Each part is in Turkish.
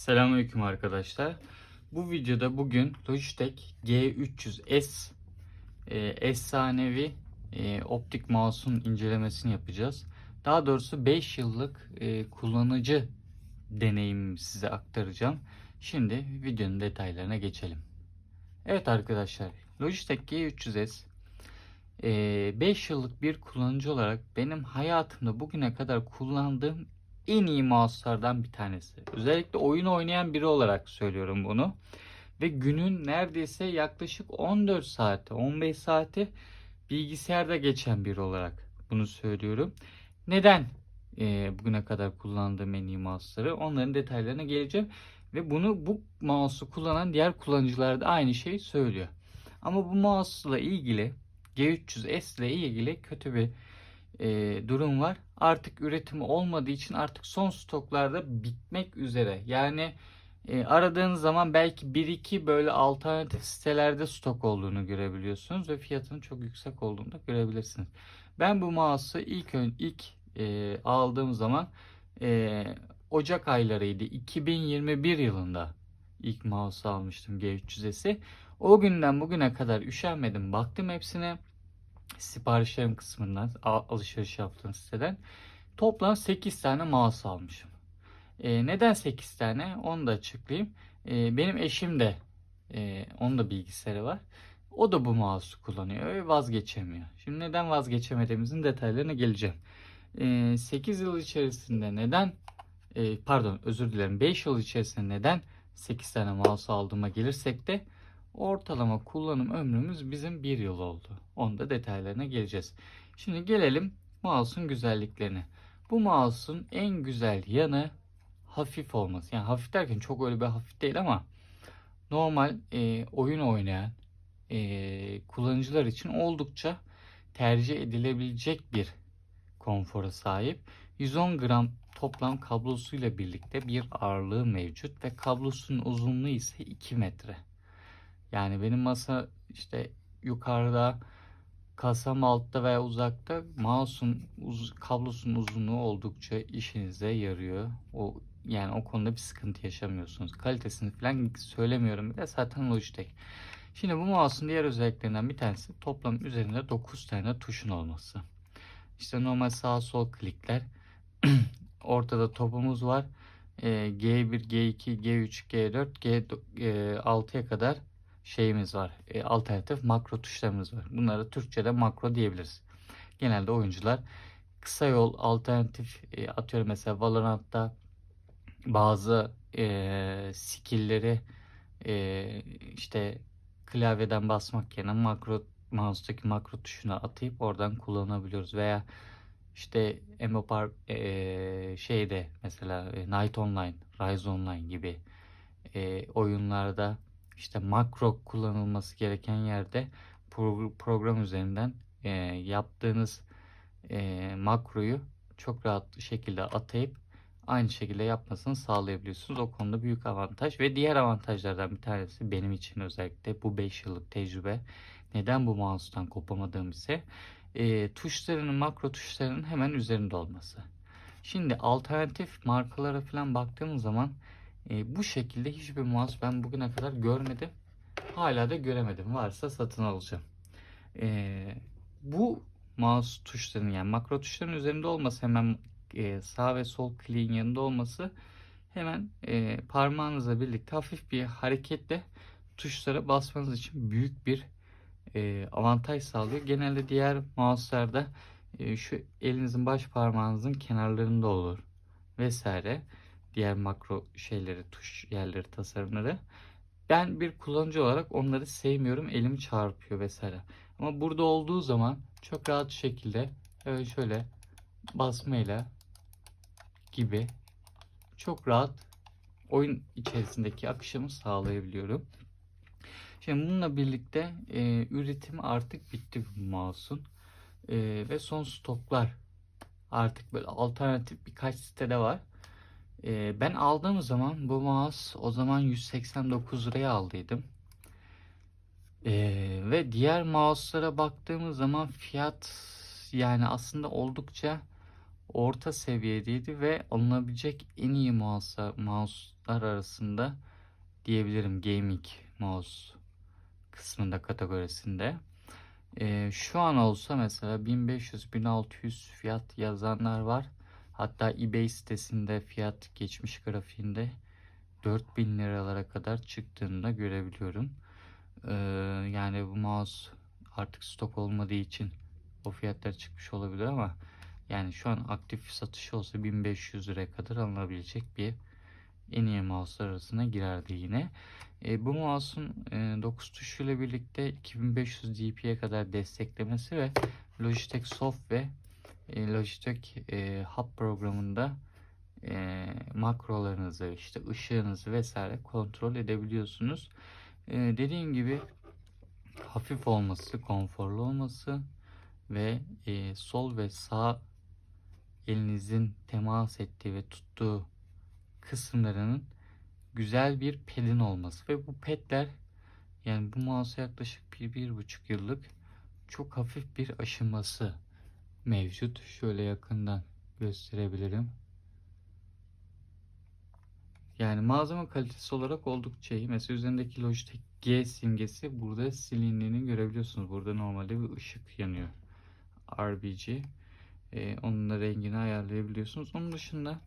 Selamünaleyküm arkadaşlar. Bu videoda bugün Logitech G300S efsanevi optik mouse'un incelemesini yapacağız. Daha doğrusu 5 yıllık kullanıcı deneyimimi size aktaracağım. Şimdi videonun detaylarına geçelim. Evet arkadaşlar, Logitech G300S 5 yıllık bir kullanıcı olarak benim hayatımda bugüne kadar kullandığım en iyi mouse'lardan bir tanesi. Özellikle oyun oynayan biri olarak söylüyorum bunu. Ve günün neredeyse yaklaşık 14 saati, 15 saati bilgisayarda geçen biri olarak bunu söylüyorum. Neden bugüne kadar kullandığım en iyi mouse'ları? Onların detaylarına geleceğim. Ve bu mouse'u kullanan diğer kullanıcılar da aynı şeyi söylüyor. Ama bu mouse'la ilgili G300S ile ilgili kötü bir durum var. Artık üretimi olmadığı için artık son stoklarda bitmek üzere. Yani aradığınız zaman belki bir iki böyle alternatif sitelerde stok olduğunu görebiliyorsunuz ve fiyatının çok yüksek olduğunu da görebilirsiniz. Ben bu mouse'u ilk aldığım zaman e, Ocak aylarıydı. 2021 yılında ilk mouse almıştım G300S'i. O günden bugüne kadar üşenmedim. Baktım hepsine siparişlerim kısmından alışveriş yaptığım siteden. Toplam 8 tane mouse almışım. Neden 8 tane? Onu da açıklayayım. Benim eşim de onun da bilgisayarı var. O da bu mouse'u kullanıyor ve vazgeçemiyor. Şimdi neden vazgeçemediğimizin detaylarına geleceğim. 8 yıl içerisinde neden pardon özür dilerim 5 yıl içerisinde neden 8 tane mouse aldığıma gelirsek de ortalama kullanım ömrümüz bizim 1 yıl oldu. Onun da detaylarına geleceğiz. Şimdi gelelim mouse'un güzelliklerine. Bu mouse'un en güzel yanı hafif olması. Yani hafif derken çok öyle bir hafif değil ama normal oyun oynayan kullanıcılar için oldukça tercih edilebilecek bir konfora sahip. 110 gram toplam kablosuyla birlikte bir ağırlığı mevcut ve kablosunun uzunluğu ise 2 metre. Yani benim masa işte yukarıda, kasam altta veya uzakta mouse'un kablosunun uzunluğu oldukça işinize yarıyor. Yani o konuda bir sıkıntı yaşamıyorsunuz. Kalitesini falan söylemiyorum bile, zaten Logitech. Şimdi bu mouse'un diğer özelliklerinden bir tanesi toplam üzerinde 9 tane tuşun olması. İşte normal sağ sol klikler. Ortada topumuz var. G1, G2, G3, G4, G6'ya kadar şeyimiz var. Alternatif makro tuşlarımız var. Bunlara Türkçe'de makro diyebiliriz. Genelde oyuncular kısa yol alternatif atıyorum, mesela Valorant'ta bazı skill'leri işte klavyeden basmak yerine mouse'daki makro tuşuna atayıp oradan kullanabiliyoruz. Veya işte MMORPG şeyde mesela Night Online, Rise Online gibi oyunlarda işte makro kullanılması gereken yerde program üzerinden yaptığınız makroyu çok rahat şekilde atayıp aynı şekilde yapmasını sağlayabiliyorsunuz. O konuda büyük avantaj ve diğer avantajlardan bir tanesi benim için özellikle bu 5 yıllık tecrübe. Neden bu mouse'tan kopamadığım ise tuşlarının, makro tuşlarının hemen üzerinde olması. Şimdi alternatif markalara falan baktığımız zaman bu şekilde hiçbir mouse ben bugüne kadar görmedim. Hala da göremedim. Varsa satın alacağım. Bu mouse tuşlarının, yani makro tuşların üzerinde olması, hemen sağ ve sol kliğin yanında olması, hemen parmağınızla birlikte hafif bir hareketle tuşlara basmanız için büyük bir avantaj sağlıyor. Genelde diğer mouse'larda şu elinizin baş parmağınızın kenarlarında olur vesaire. Diğer makro şeyleri, tuş yerleri, tasarımları. Ben bir kullanıcı olarak onları sevmiyorum. Elim çarpıyor vesaire. Ama burada olduğu zaman çok rahat şekilde şöyle basmayla gibi çok rahat oyun içerisindeki akışımı sağlayabiliyorum. Şimdi bununla birlikte üretimi artık bitti bu mouse'un. Ve son stoklar artık böyle alternatif birkaç sitede var. Ben aldığım zaman bu mouse o zaman 189 liraya aldıydım. Ve diğer mouse'lara baktığımız zaman fiyat yani aslında oldukça orta seviyedeydi ve alınabilecek en iyi mouse'lar arasında diyebilirim, gaming mouse kısmında, kategorisinde. Şu an olsa mesela 1500-1600 fiyat yazanlar var. Hatta eBay sitesinde fiyat geçmiş grafiğinde 4000 liralara kadar çıktığını da görebiliyorum. Yani bu mouse artık stok olmadığı için o fiyatlar çıkmış olabilir ama yani şu an aktif satışı olsa 1500 liraya kadar alınabilecek bir en iyi mouse'lar arasına girerdi yine. Bu mouse'un 9 tuşuyla birlikte 2500 dpi'ye kadar desteklemesi ve Logitech Soft ve Logitech Hub programında makrolarınızı, işte ışığınızı vesaire kontrol edebiliyorsunuz. Dediğim gibi hafif olması, konforlu olması ve sol ve sağ elinizin temas ettiği ve tuttuğu kısımlarının güzel bir pedin olması ve bu pedler, yani bu mouse yaklaşık 1,5 yıllık çok hafif bir aşınması mevcut. Şöyle yakından gösterebilirim. Yani malzeme kalitesi olarak oldukça iyi. Mesela üzerindeki Logitech G simgesi burada silindiğini görebiliyorsunuz. Burada normalde bir ışık yanıyor. RGB. Onun da rengini ayarlayabiliyorsunuz. Onun dışında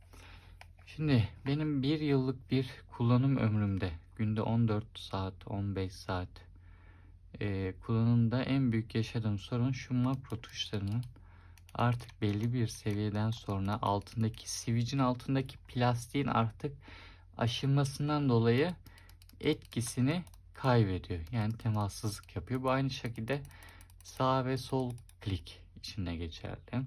şimdi benim bir yıllık bir kullanım ömrümde günde 14 saat, 15 saat kullanımda en büyük yaşadığım sorun şu: makro tuşlarının artık belli bir seviyeden sonra altındaki switch'in altındaki plastiğin artık aşınmasından dolayı etkisini kaybediyor. Yani temassızlık yapıyor. Bu aynı şekilde sağ ve sol klik için de geçerli.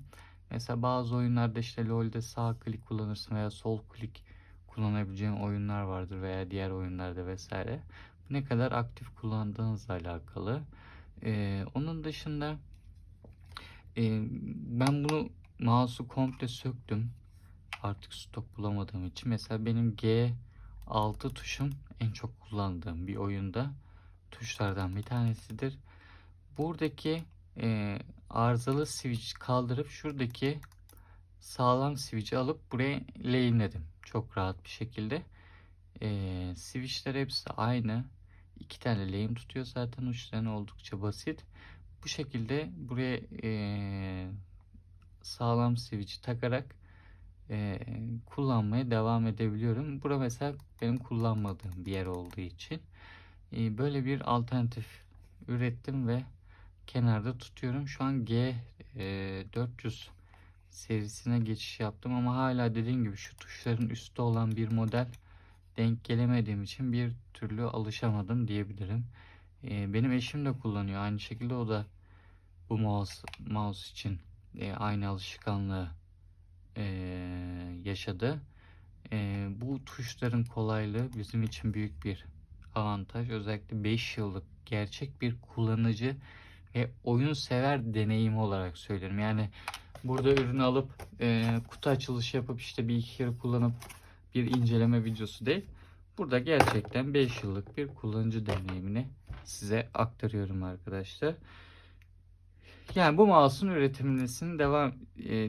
Mesela bazı oyunlarda işte LoL'de sağ klik kullanırsın veya sol klik kullanabileceğin oyunlar vardır veya diğer oyunlarda vesaire. Ne kadar aktif kullandığınızla alakalı. Onun dışında ben bunu mouse'u komple söktüm. Artık stok bulamadığım için. Mesela benim G6 tuşum en çok kullandığım bir oyunda tuşlardan bir tanesidir. Buradaki arızalı switch kaldırıp şuradaki sağlam switch'i alıp buraya lehimledim. Çok rahat bir şekilde. Switch'ler hepsi aynı. 2 tane lehim tutuyor zaten. Uçlarını oldukça basit. Bu şekilde buraya sağlam switch takarak kullanmaya devam edebiliyorum. Bura mesela benim kullanmadığım bir yer olduğu için böyle bir alternatif ürettim ve kenarda tutuyorum. Şu an G400 serisine geçiş yaptım ama hala dediğim gibi şu tuşların üstte olan bir model denk gelemediğim için bir türlü alışamadım diyebilirim. Benim eşim de kullanıyor. Aynı şekilde o da bu mouse için aynı alışkanlığı yaşadı. Bu tuşların kolaylığı bizim için büyük bir avantaj. Özellikle 5 yıllık gerçek bir kullanıcı ve oyun sever deneyim olarak söylerim. Yani burada ürünü alıp kutu açılışı yapıp işte bir iki kere kullanıp bir inceleme videosu değil. Burada gerçekten 5 yıllık bir kullanıcı deneyimini size aktarıyorum arkadaşlar. Yani bu mouse'un üretiminin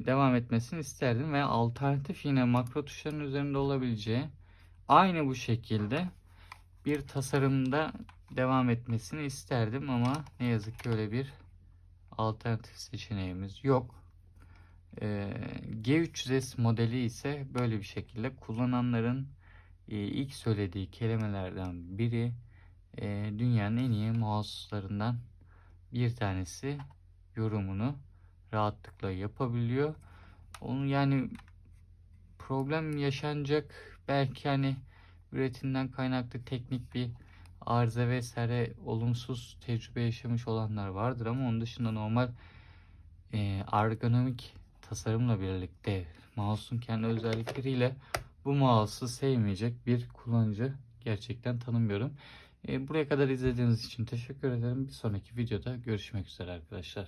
devam etmesini isterdim ve alternatif yine makro tuşların üzerinde olabileceği aynı bu şekilde bir tasarımda devam etmesini isterdim ama ne yazık ki öyle bir alternatif seçeneğimiz yok. G300S modeli ise böyle bir şekilde kullananların ilk söylediği kelimelerden biri, dünyanın en iyi mouse'larından bir tanesi yorumunu rahatlıkla yapabiliyor. Onu yani problem yaşanacak belki hani üretimden kaynaklı teknik bir arıza vesaire olumsuz tecrübe yaşamış olanlar vardır ama onun dışında normal ergonomik tasarımla birlikte mouse'un kendi özellikleriyle bu mouse'u sevmeyecek bir kullanıcı gerçekten tanımıyorum. Buraya kadar izlediğiniz için teşekkür ederim. Bir sonraki videoda görüşmek üzere arkadaşlar.